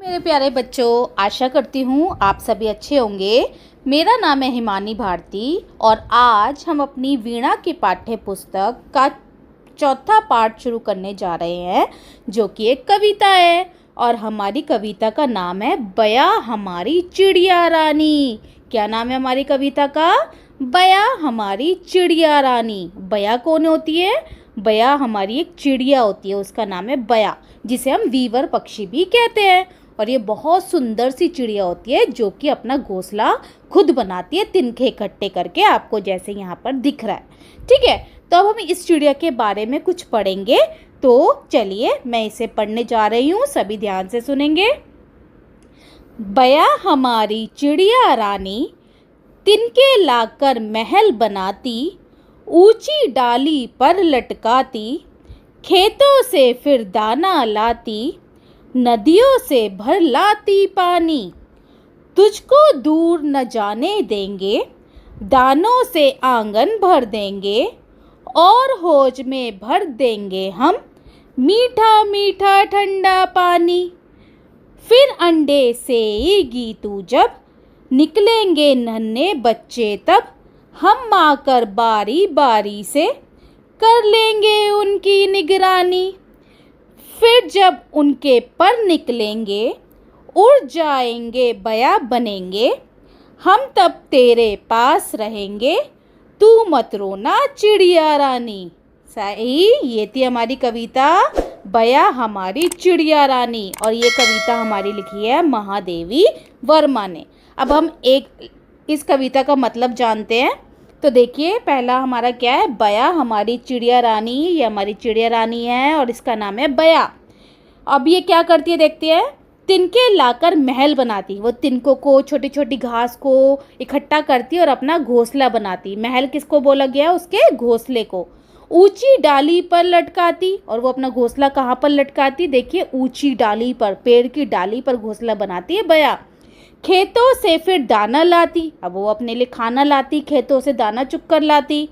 मेरे प्यारे बच्चों, आशा करती हूँ आप सभी अच्छे होंगे। मेरा नाम है हिमानी भारती और आज हम अपनी वीणा की पाठ्य पुस्तक का चौथा पाठ शुरू करने जा रहे हैं, जो कि एक कविता है। और हमारी कविता का नाम है बया हमारी चिड़िया रानी। क्या नाम है हमारी कविता का? बया हमारी चिड़िया रानी। बया कौन होती है? बया हमारी एक चिड़िया होती है, उसका नाम है बया, जिसे हम वीवर पक्षी भी कहते हैं। और ये बहुत सुंदर सी चिड़िया होती है जो कि अपना घोंसला खुद बनाती है, तिनके इकट्ठे करके, आपको जैसे यहाँ पर दिख रहा है। ठीक है, तो अब हम इस चिड़िया के बारे में कुछ पढ़ेंगे। तो चलिए मैं इसे पढ़ने जा रही हूँ, सभी ध्यान से सुनेंगे। बया हमारी चिड़िया रानी, तिनके लाकर महल बनाती, ऊंची डाली पर लटकाती, खेतों से फिर दाना लाती, नदियों से भर लाती पानी। तुझको दूर न जाने देंगे, दानों से आंगन भर देंगे, और हौज में भर देंगे हम मीठा मीठा ठंडा पानी। फिर अंडे सेएगी तू जब, निकलेंगे नन्हे बच्चे तब, हम आकर बारी बारी से कर लेंगे उनकी निगरानी। फिर जब उनके पर निकलेंगे, उड़ जाएंगे बया बनेंगे, हम तब तेरे पास रहेंगे, तू मत रोना चिड़िया रानी। सही, ये थी हमारी कविता बया हमारी चिड़िया रानी। और ये कविता हमारी लिखी है महादेवी वर्मा ने। अब हम इस कविता का मतलब जानते हैं। तो देखिए, पहला हमारा क्या है? बया हमारी चिड़िया रानी। ये हमारी चिड़िया रानी है और इसका नाम है बया। अब ये क्या करती है देखते हैं। तिनके लाकर महल बनाती, वो तिनकों को, छोटी छोटी घास को इकट्ठा करती और अपना घोंसला बनाती। महल किसको बोला गया? उसके घोंसले को। ऊंची डाली पर लटकाती, और वो अपना घोंसला कहाँ पर लटकाती? देखिए, ऊंची डाली पर, पेड़ की डाली पर घोंसला बनाती है बया। खेतों से फिर दाना लाती, अब वो अपने लिए खाना लाती, खेतों से दाना चुग कर लाती।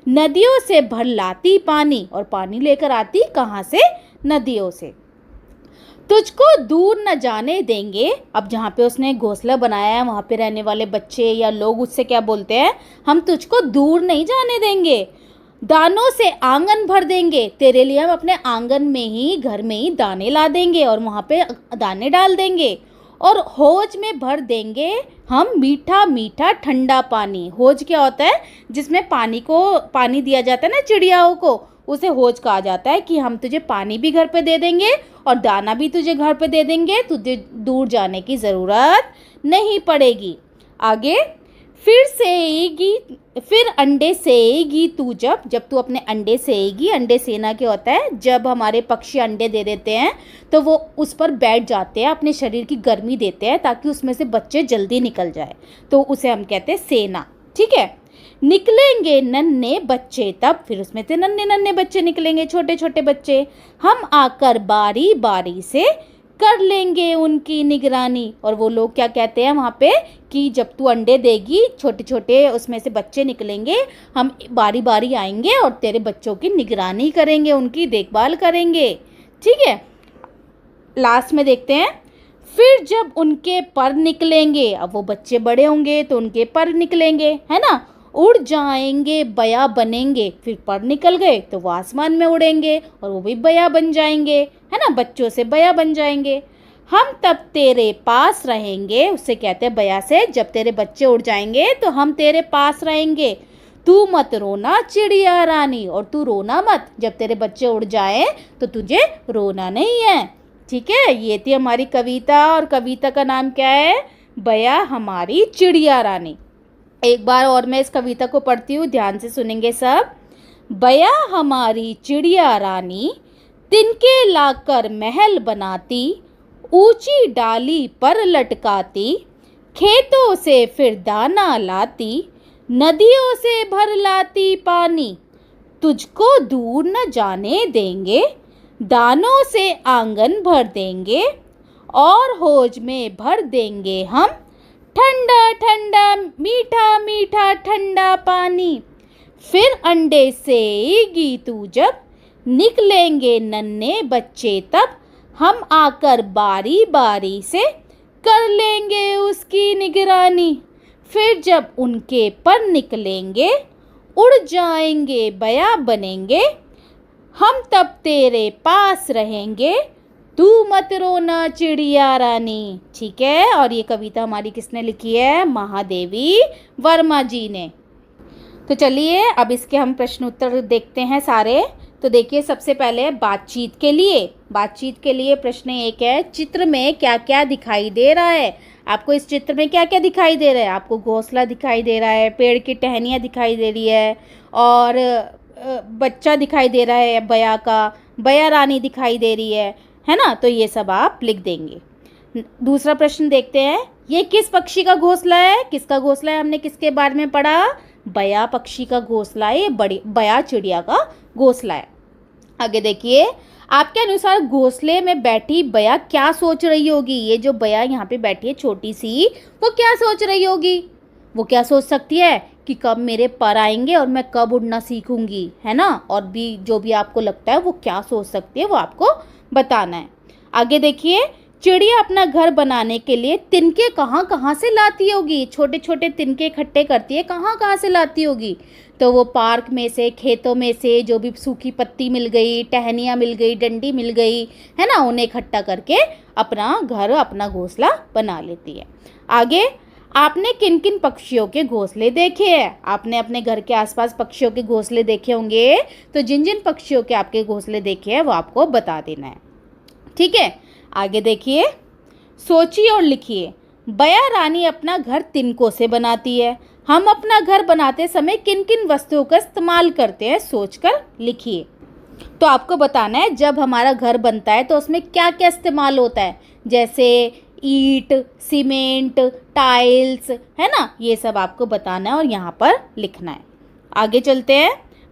नदियों से भर लाती पानी, और पानी लेकर आती कहाँ से? नदियों से। तुझको दूर न जाने देंगे, अब जहाँ पे उसने घोंसला बनाया है वहाँ पे रहने वाले बच्चे या लोग उससे क्या बोलते हैं? हम तुझको दूर नहीं जाने देंगे। दानों से आंगन भर देंगे, तेरे लिए हम अपने आंगन में ही, घर में ही दाने ला देंगे और वहाँ पे दाने डाल देंगे। और हौज में भर देंगे हम मीठा मीठा ठंडा पानी। हौज क्या होता है? जिसमें पानी दिया जाता है ना चिड़ियाओं को, उसे हौज कहा जाता है। कि हम तुझे पानी भी घर पे दे देंगे और दाना भी तुझे घर पे दे देंगे, तुझे दूर जाने की ज़रूरत नहीं पड़ेगी। आगे, फिर अंडे सेएगी तू जब तू अपने अंडे सेएगी। अंडे सेना क्या होता है? जब हमारे पक्षी अंडे दे देते हैं तो वो उस पर बैठ जाते हैं, अपने शरीर की गर्मी देते हैं ताकि उसमें से बच्चे जल्दी निकल जाए, तो उसे हम कहते हैं सेना। ठीक है। निकलेंगे नन्हे बच्चे तब, फिर उसमें से नन्हे नन्हे बच्चे निकलेंगे, छोटे छोटे बच्चे, हम आकर बारी बारी से कर लेंगे उनकी निगरानी। और वो लोग क्या कहते हैं वहाँ पे? कि जब तू अंडे देगी, छोटे छोटे उसमें से बच्चे निकलेंगे, हम बारी बारी आएंगे और तेरे बच्चों की निगरानी करेंगे, उनकी देखभाल करेंगे। ठीक है। लास्ट में देखते हैं, फिर जब उनके पर निकलेंगे, अब वो बच्चे बड़े होंगे तो उनके पर निकलेंगे, है ना? उड़ जाएंगे बया बनेंगे, फिर पर निकल गए तो वो आसमान में उड़ेंगे और वो भी बया बन जाएंगे, है ना? बच्चों से बया बन जाएंगे। हम तब तेरे पास रहेंगे, उससे कहते हैं बया से, जब तेरे बच्चे उड़ जाएंगे तो हम तेरे पास रहेंगे, तू मत रोना चिड़िया रानी, और तू रोना मत, जब तेरे बच्चे उड़ जाए तो तुझे रोना नहीं है। ठीक है, ये थी हमारी कविता। और कविता का नाम क्या है? बया हमारी चिड़िया रानी। एक बार और मैं इस कविता को पढ़ती हूँ, ध्यान से सुनेंगे सब। बया हमारी चिड़िया रानी, तिनके लाकर महल बनाती, ऊंची डाली पर लटकाती, खेतों से फिर दाना लाती, नदियों से भर लाती पानी। तुझको दूर न जाने देंगे, दानों से आंगन भर देंगे, और हौज में भर देंगे हम ठंडा ठंडा मीठा मीठा ठंडा पानी। फिर अंडे सेएगी तू जब, निकलेंगे नन्हे बच्चे तब, हम आकर बारी बारी से कर लेंगे उसकी निगरानी। फिर जब उनके पर निकलेंगे, उड़ जाएंगे बया बनेंगे, हम तब तेरे पास रहेंगे, तू मत रोना चिड़िया रानी। ठीक है, और ये कविता हमारी किसने लिखी है? महादेवी वर्मा जी ने। तो चलिए अब इसके हम प्रश्न उत्तर देखते हैं सारे। तो देखिए, सबसे पहले बातचीत के लिए प्रश्न एक है, चित्र में क्या क्या दिखाई दे रहा है? आपको इस चित्र में क्या क्या दिखाई दे रहा है? आपको घोंसला दिखाई दे रहा है, पेड़ की टहनियाँ दिखाई दे रही है, और बच्चा दिखाई दे रहा है बया का, बया रानी दिखाई दे रही है ना? तो ये सब आप लिख देंगे। दूसरा प्रश्न देखते हैं, ये किस पक्षी का घोंसला है? किसका घोंसला है? हमने किसके बारे में पढ़ा? बया पक्षी का घोंसला है, ये बड़ी बया चिड़िया का घोंसला है। आगे देखिए, आपके अनुसार घोंसले में बैठी बया क्या सोच रही होगी? ये जो बया यहाँ पे बैठी है छोटी सी, वो क्या सोच रही होगी? वो क्या सोच सकती है कि कब मेरे पर आएंगे और मैं कब उड़ना सीखूंगी, है ना? और भी जो भी आपको लगता है वो क्या सोच सकती है, वो आपको बताना है। आगे देखिए, चिड़िया अपना घर बनाने के लिए तिनके कहाँ कहाँ से लाती होगी? छोटे छोटे तिनके इकट्ठे करती है, कहाँ कहाँ से लाती होगी? तो वो पार्क में से, खेतों में से, जो भी सूखी पत्ती मिल गई, टहनियाँ मिल गई, डंडी मिल गई, है ना, उन्हें इकट्ठा करके अपना घर, अपना घोंसला बना लेती है। आगे, आपने किन किन पक्षियों के घोंसले देखे हैं? आपने अपने घर के आसपास पक्षियों के घोंसले देखे होंगे, तो जिन जिन पक्षियों के आपके घोंसले देखे हैं वो आपको बता देना है। ठीक है, आगे देखिए, सोचिए और लिखिए। बया रानी अपना घर तिनकों से बनाती है। हम अपना घर बनाते समय किन किन वस्तुओं का इस्तेमाल करते हैं? सोचकर लिखिए। तो आपको बताना है जब हमारा घर बनता है तो उसमें क्या क्या इस्तेमाल होता है, जैसे ईंट, सीमेंट, टाइल्स, है ना, ये सब आपको बताना है और यहाँ पर लिखना है। आगे चलते हैं,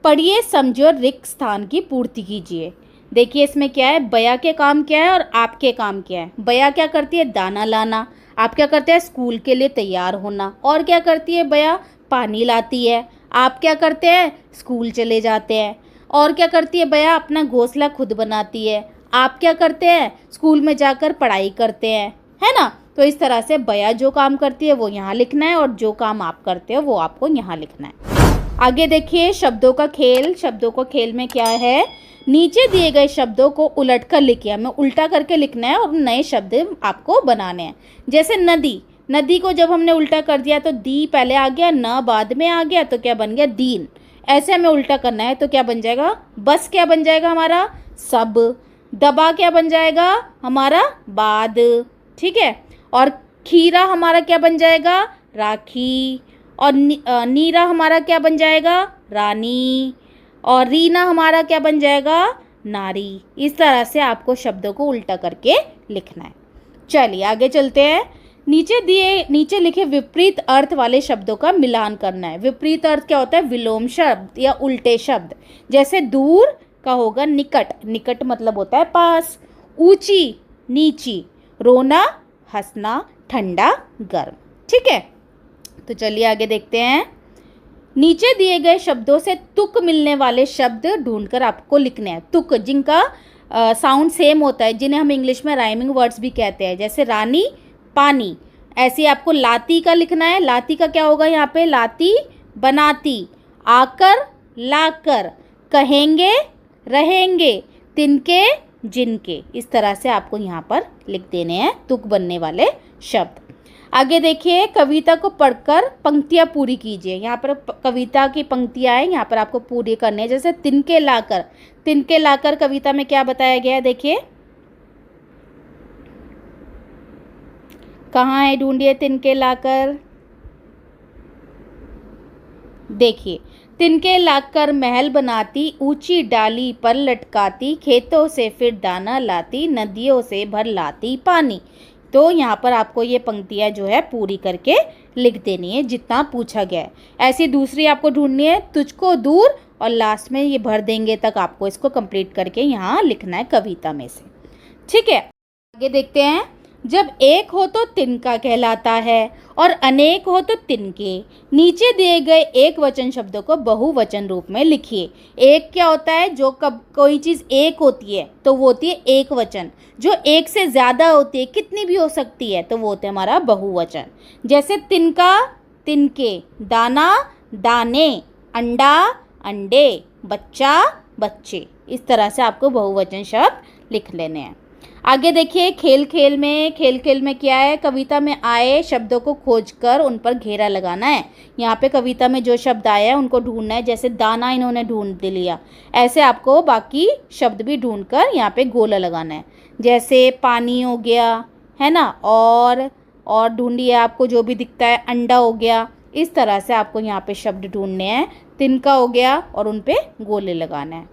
पढ़िए, समझिए और रिक्त स्थान की पूर्ति कीजिए। देखिए इसमें क्या है, बया के काम क्या है और आपके काम क्या है। बया क्या करती है? दाना लाना। आप क्या करते हैं? स्कूल के लिए तैयार होना। और क्या करती है बया? पानी लाती है। आप क्या करते हैं? स्कूल चले जाते हैं। और क्या करती है बया? अपना घोंसला खुद बनाती है। आप क्या करते हैं? स्कूल में जाकर पढ़ाई करते हैं, है ना? तो इस तरह से बया जो काम करती है वो यहाँ लिखना है और जो काम आप करते हो वो आपको यहाँ लिखना है। आगे देखिए, शब्दों का खेल। शब्दों का खेल में क्या है, नीचे दिए गए शब्दों को उलट कर लिखिए। हमें उल्टा करके लिखना है और नए शब्द आपको बनाने हैं। जैसे नदी, नदी को जब हमने उल्टा कर दिया तो दी पहले आ गया, न बाद में आ गया, तो क्या बन गया? दीन। ऐसे हमें उल्टा करना है तो क्या बन जाएगा? बस क्या बन जाएगा हमारा? सब। दबा क्या बन जाएगा हमारा? बाद। ठीक है, और खीरा हमारा क्या बन जाएगा? राखी। और नीरा हमारा क्या बन जाएगा? रानी। और रीना हमारा क्या बन जाएगा? नारी। इस तरह से आपको शब्दों को उल्टा करके लिखना है। चलिए आगे चलते हैं। नीचे लिखे विपरीत अर्थ वाले शब्दों का मिलान करना है। विपरीत अर्थ क्या होता है? विलोम शब्द या उल्टे शब्द। जैसे दूर का होगा निकट, निकट मतलब होता है पास। ऊंची, नीची। रोना, हंसना, ठंडा, गर्म। ठीक है, तो चलिए आगे देखते हैं। नीचे दिए गए शब्दों से तुक मिलने वाले शब्द ढूंढकर आपको लिखने हैं। तुक जिनका साउंड सेम होता है, जिन्हें हम इंग्लिश में राइमिंग वर्ड्स भी कहते हैं। जैसे रानी, पानी। ऐसे आपको लाती का लिखना है। लाती का क्या होगा यहाँ पे? लाती, बनाती। आकर, लाकर। कहेंगे, रहेंगे। तिनके, जिनके। इस तरह से आपको यहाँ पर लिख देने हैं तुक बनने वाले शब्द। आगे देखिए, कविता को पढ़कर पंक्तियाँ पूरी कीजिए। यहाँ पर कविता की पंक्तियाँ हैं, यहाँ पर आपको पूरी करनी है। जैसे तिनके लाकर, तिनके लाकर कविता में क्या बताया गया है? देखिए कहाँ है, ढूंढिए तिनके लाकर। देखिए, तिनके लाकर महल बनाती, ऊंची डाली पर लटकाती, खेतों से फिर दाना लाती, नदियों से भर लाती पानी। तो यहाँ पर आपको ये पंक्तियाँ जो है पूरी करके लिख देनी है जितना पूछा गया है। ऐसी दूसरी आपको ढूंढनी है, तुझको दूर, और लास्ट में ये भर देंगे तक आपको इसको कंप्लीट करके यहाँ लिखना है कविता में से। ठीक है, आगे देखते हैं। जब एक हो तो तिनका कहलाता है और अनेक हो तो तिनके। नीचे दिए गए एक वचन शब्दों को बहुवचन रूप में लिखिए। एक क्या होता है? जो कब कोई चीज़ एक होती है तो वो होती है एक वचन। जो एक से ज़्यादा होती है, कितनी भी हो सकती है, तो वो होता है हमारा बहुवचन। जैसे तिनका, तिनके, दाना, दाने, अंडा, अंडे, बच्चा, बच्चे। इस तरह से आपको बहुवचन शब्द लिख लेने हैं। आगे देखिए, खेल खेल में क्या है? कविता में आए शब्दों को खोजकर उन पर घेरा लगाना है। यहाँ पे कविता में जो शब्द आया है उनको ढूंढना है। जैसे दाना इन्होंने ढूंढ लिया, ऐसे आपको बाकी शब्द भी ढूंढकर यहाँ पे गोला लगाना है। जैसे पानी हो गया, है ना, और ढूंढिए आपको जो भी दिखता है। अंडा हो गया। इस तरह से आपको यहाँ पे शब्द ढूंढने हैं। तिनका हो गया और उन पे गोले लगाना है।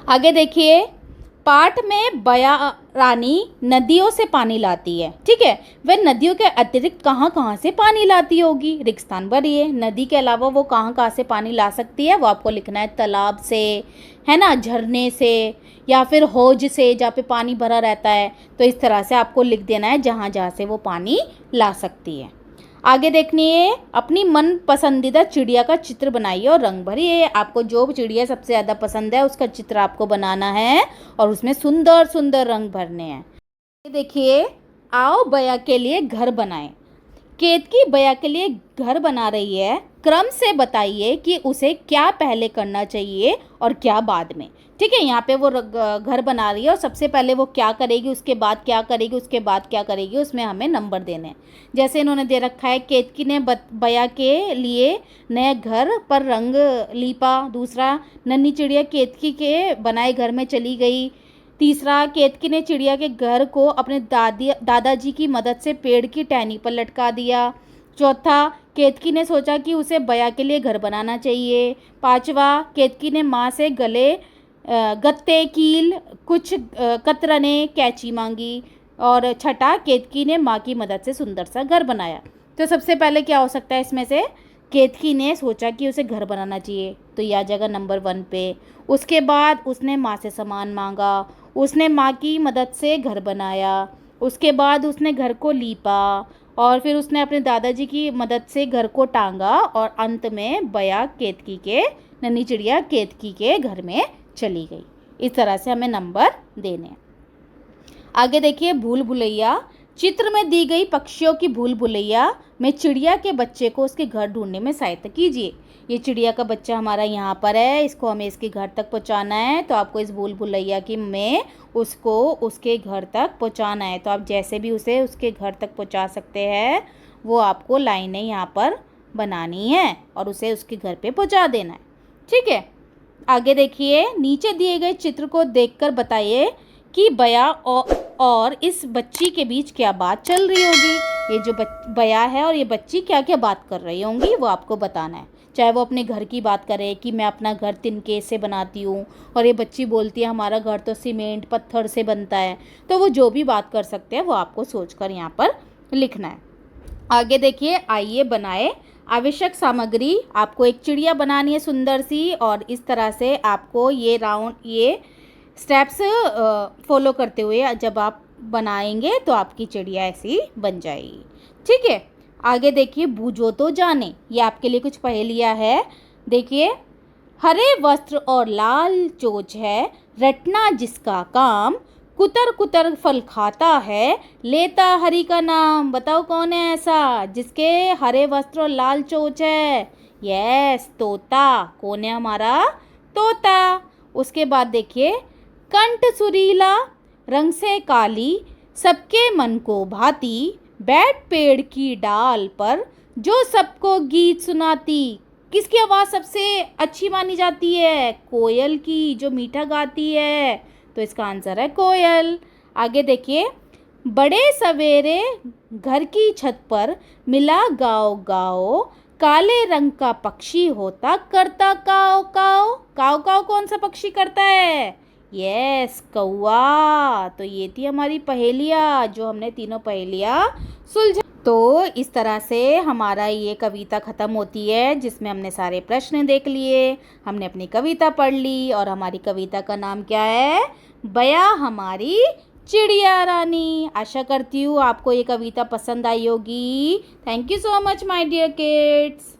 आगे देखिए, पाठ में बया रानी नदियों से पानी लाती है। ठीक है, वह नदियों के अतिरिक्त कहाँ कहाँ से पानी लाती होगी? रिक्त स्थान भरिए। नदी के अलावा वो कहाँ कहाँ से पानी ला सकती है, वो आपको लिखना है। तालाब से, है ना, झरने से, या फिर हौज से जहाँ पे पानी भरा रहता है। तो इस तरह से आपको लिख देना है जहाँ जहाँ से वो पानी ला सकती है। आगे देखिए, अपनी मन पसंदीदा चिड़िया का चित्र बनाइए और रंग भरिए। आपको जो चिड़िया सबसे ज़्यादा पसंद है उसका चित्र आपको बनाना है और उसमें सुंदर सुंदर रंग भरने हैं। देखिए, आओ बया के लिए घर बनाएं। केतकी बया के लिए घर बना रही है। क्रम से बताइए कि उसे क्या पहले करना चाहिए और क्या बाद में। ठीक है, यहाँ पे वो घर बना रही है और सबसे पहले वो क्या करेगी, उसके बाद क्या करेगी, उसके बाद क्या करेगी, उसमें हमें नंबर देने हैं। जैसे इन्होंने दे रखा है, केतकी ने बया के लिए नए घर पर रंग लीपा। दूसरा, नन्ही चिड़िया केतकी के बनाए घर में चली गई। तीसरा, केतकी ने चिड़िया के घर को अपने दादाजी की मदद से पेड़ की टहनी पर लटका दिया। चौथा, केतकी ने सोचा कि उसे बया के लिए घर बनाना चाहिए। पांचवा, केतकी ने माँ से गत्ते, कील, कुछ कतरने, कैंची मांगी। और छठा, केतकी ने माँ की मदद से सुंदर सा घर बनाया। तो सबसे पहले क्या हो सकता है इसमें से? केतकी ने सोचा कि उसे घर बनाना चाहिए, तो यह आ जाएगा नंबर 1 पे। उसके बाद उसने माँ से सामान मांगा, उसने माँ की मदद से घर बनाया। उसके बाद उसने घर को लीपा और फिर उसने अपने दादाजी की मदद से घर को टांगा और अंत में बया केतकी के, नन्ही चिड़िया केतकी के घर में चली गई। इस तरह से हमें नंबर देने हैं। आगे देखिए, भूल भुलैया। चित्र में दी गई पक्षियों की भूल भुलैया में चिड़िया के बच्चे को उसके घर ढूंढने में सहायता कीजिए। ये चिड़िया का बच्चा हमारा यहाँ पर है, इसको हमें इसके घर तक पहुँचाना है। तो आपको इस भूल भुलैया की में उसको उसके घर तक पहुँचाना है। तो आप जैसे भी उसे उसके घर तक पहुँचा सकते हैं, वो आपको लाइनें यहाँ पर बनानी है और उसे उसके घर पे पहुँचा देना है। ठीक है, आगे देखिए, नीचे दिए गए चित्र को देखकर बताइए कि बया और इस बच्ची के बीच क्या बात चल रही होगी। ये जो बया है और ये बच्ची क्या क्या बात कर रही होंगी, वो आपको बताना है। चाहे वो अपने घर की बात करे कि मैं अपना घर तिनके से बनाती हूँ, और ये बच्ची बोलती है हमारा घर तो सीमेंट पत्थर से बनता है। तो वो जो भी बात कर सकते हैं वो आपको सोचकर यहाँ पर लिखना है। आगे देखिए, आइए बनाए। आवश्यक सामग्री, आपको एक चिड़िया बनानी है सुंदर सी, और इस तरह से आपको ये स्टेप्स फॉलो करते हुए जब आप बनाएंगे तो आपकी चिड़िया ऐसी बन जाएगी। ठीक है, आगे देखिए, बूझो तो जाने। ये आपके लिए कुछ पहेलियाँ है। देखिए, हरे वस्त्र और लाल चोच है, रटना जिसका काम, कुतर कुतर फल खाता है, लेता हरि का नाम। बताओ कौन है ऐसा जिसके हरे वस्त्र और लाल चोच है? यस, तोता। कौन है हमारा? तोता। उसके बाद देखिए, कंठ सुरीला, रंग से काली, सबके मन को भाती, बैठ पेड़ की डाल पर, जो सबको गीत सुनाती। किसकी आवाज़ सबसे अच्छी मानी जाती है? कोयल की, जो मीठा गाती है। तो इसका आंसर है कोयल। आगे देखिए, बड़े सवेरे घर की छत पर मिला गाओ गाओ, काले रंग का पक्षी होता करता काव काव। काव काव कौन सा पक्षी करता है? यस, कौआ। तो ये थी हमारी पहेलियाँ, जो हमने तीनों पहेलियाँ सुलझा। तो इस तरह से हमारा ये कविता ख़त्म होती है, जिसमें हमने सारे प्रश्न देख लिए, हमने अपनी कविता पढ़ ली, और हमारी कविता का नाम क्या है? बया हमारी चिड़िया रानी। आशा करती हूँ आपको ये कविता पसंद आई होगी। Thank you so much my dear kids.